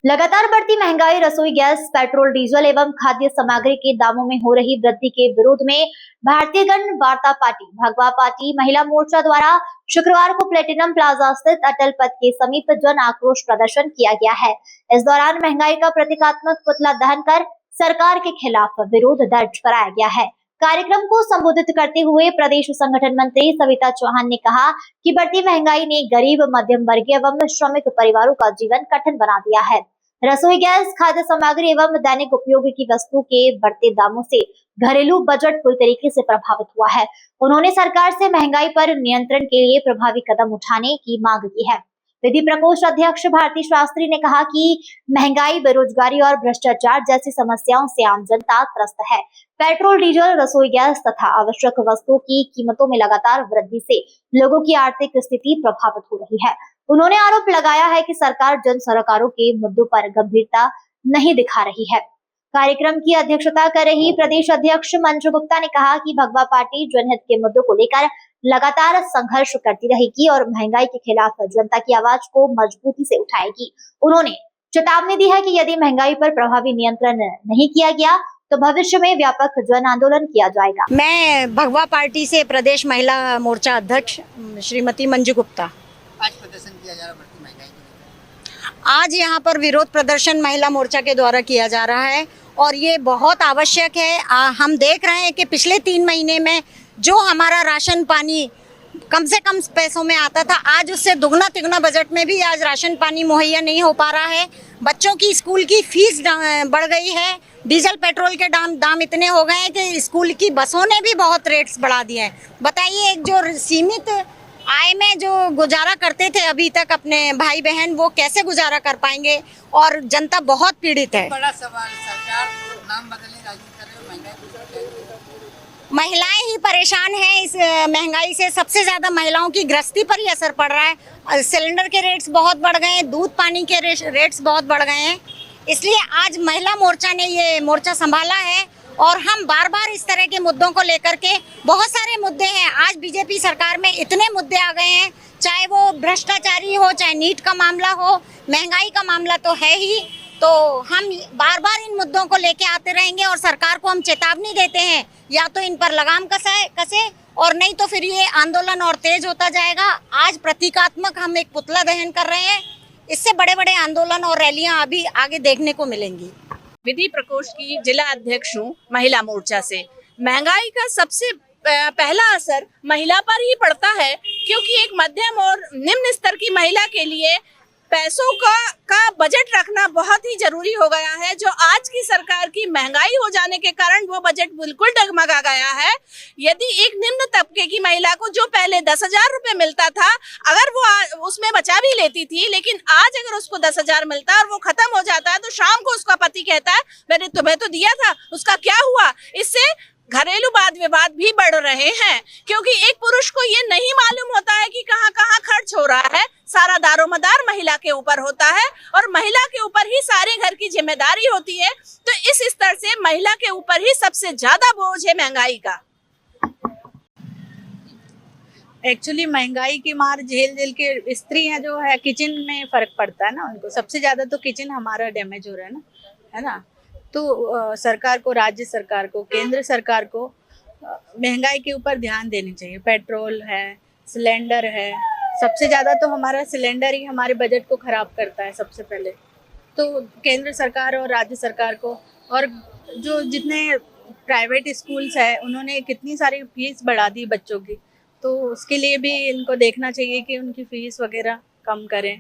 लगातार बढ़ती महंगाई, रसोई गैस, पेट्रोल, डीजल एवं खाद्य सामग्री के दामों में हो रही वृद्धि के विरोध में भारतीय गण वार्ता पार्टी भगवा पार्टी महिला मोर्चा द्वारा शुक्रवार को प्लेटिनम प्लाजा स्थित अटल पथ के समीप जन आक्रोश प्रदर्शन किया गया है। इस दौरान महंगाई का प्रतीकात्मक पुतला दहन कर सरकार के खिलाफ विरोध दर्ज कराया गया है। कार्यक्रम को संबोधित करते हुए प्रदेश संगठन मंत्री सविता चौहान ने कहा कि बढ़ती महंगाई ने गरीब, मध्यम वर्गीय एवं श्रमिक परिवारों का जीवन कठिन बना दिया है। रसोई गैस, खाद्य सामग्री एवं दैनिक उपयोग की वस्तु के बढ़ते दामों से घरेलू बजट पूरी तरीके से प्रभावित हुआ है। उन्होंने सरकार से महंगाई पर नियंत्रण के लिए प्रभावी कदम उठाने की मांग की है। विधि प्रकोष्ठ अध्यक्ष भारती शास्त्री ने कहा कि महंगाई, बेरोजगारी और भ्रष्टाचार जैसी समस्याओं से आम जनता त्रस्त है। पेट्रोल, डीजल, रसोई गैस तथा आवश्यक वस्तुओं की कीमतों में लगातार वृद्धि से लोगों की आर्थिक स्थिति प्रभावित हो रही है। उन्होंने आरोप लगाया है कि सरकार जन सरोकारों के मुद्दों पर गंभीरता नहीं दिखा रही है। कार्यक्रम की अध्यक्षता कर रही प्रदेश अध्यक्ष मंजू गुप्ता ने कहा कि भगवा पार्टी जनहित के मुद्दों को लेकर लगातार संघर्ष करती रहेगी और महंगाई के खिलाफ जनता की आवाज को मजबूती से उठाएगी। उन्होंने चेतावनी दी है कि यदि महंगाई पर प्रभावी नियंत्रण नहीं किया गया तो भविष्य में व्यापक जन आंदोलन किया जाएगा। मैं भगवा पार्टी से प्रदेश महिला मोर्चा अध्यक्ष श्रीमती मंजू गुप्ता। आज प्रदर्शन किया जा रहा बढ़ती महंगाई को, आज यहाँ पर विरोध प्रदर्शन महिला मोर्चा के द्वारा किया जा रहा है और ये बहुत आवश्यक है। हम देख रहे हैं कि पिछले 3 महीने में जो हमारा राशन पानी कम से कम पैसों में आता था, आज उससे दुगना तिगुना बजट में भी आज राशन पानी मुहैया नहीं हो पा रहा है। बच्चों की स्कूल की फीस बढ़ गई है। डीजल पेट्रोल के दाम इतने हो गए हैं कि स्कूल की बसों ने भी बहुत रेट्स बढ़ा दिए हैं। बताइए, एक जो सीमित आय में जो गुजारा करते थे अभी तक अपने भाई बहन, वो कैसे गुजारा कर पाएंगे और जनता बहुत पीड़ित है। बड़ा सवाल, सरकार नाम बदलने राजी कर रही है, महंगाई महिलाएं ही परेशान हैं इस महंगाई से। सबसे ज्यादा महिलाओं की गृहस्थी पर ही असर पड़ रहा है। सिलेंडर के रेट्स बहुत बढ़ गए हैं, दूध पानी के रेट्स बहुत बढ़ गए हैं। इसलिए आज महिला मोर्चा ने ये मोर्चा संभाला है और हम बार बार इस तरह के मुद्दों को लेकर के, बहुत सारे मुद्दे हैं। आज बीजेपी सरकार में इतने मुद्दे आ गए हैं, चाहे वो भ्रष्टाचारी हो, चाहे नीट का मामला हो, महंगाई का मामला तो है ही। तो हम बार बार इन मुद्दों को लेके आते रहेंगे और सरकार को हम चेतावनी देते हैं, या तो इन पर लगाम कसे और नहीं तो फिर ये आंदोलन और तेज होता जाएगा। आज प्रतीकात्मक हम एक पुतला दहन कर रहे हैं, इससे बड़े बड़े आंदोलन और रैलियां अभी आगे देखने को मिलेंगी। विधि प्रकोष्ठ की जिला अध्यक्ष हूँ महिला मोर्चा से। महंगाई का सबसे पहला असर महिला पर ही पड़ता है, क्योंकि एक मध्यम और निम्न स्तर की महिला के लिए पैसों का बजट रखना बहुत ही जरूरी हो गया है। जो आज की सरकार की महंगाई हो जाने के कारण वो बजट बिल्कुल डगमगा गया है। यदि एक निम्न तबके की महिला को जो पहले 10,000 रुपए मिलता था, अगर वो उसमें बचा भी लेती थी, लेकिन आज अगर उसको 10,000 मिलता है और वो खत्म हो जाता है तो शाम को उसका पति कहता है मैंने तुम्हें तो दिया था, उसका क्या हुआ। इससे घरेलू वाद विवाद भी बढ़ रहे हैं, क्योंकि एक पुरुष को ये नहीं मालूम होता है कि कहाँ कहाँ खर्च हो रहा है। सारा दारोमदार महिला के ऊपर होता है और महिला के ऊपर ही सारे घर की जिम्मेदारी होती है। तो इस स्तर से महिला के ऊपर ही सबसे ज्यादा बोझ है महंगाई का। एक्चुअली महंगाई की मार झेल के स्त्रियां जो है, किचन में फर्क पड़ता है ना उनको। सबसे ज्यादा तो किचन हमारा डैमेज हो रहा है ना। तो सरकार को, राज्य सरकार को, केंद्र सरकार को महंगाई के ऊपर ध्यान देनी चाहिए। पेट्रोल है, सिलेंडर है, सबसे ज़्यादा तो हमारा सिलेंडर ही हमारे बजट को ख़राब करता है सबसे पहले। तो केंद्र सरकार और राज्य सरकार को, और जो जितने प्राइवेट स्कूल्स है उन्होंने कितनी सारी फीस बढ़ा दी बच्चों की, तो उसके लिए भी इनको देखना चाहिए कि उनकी फ़ीस वगैरह कम करें।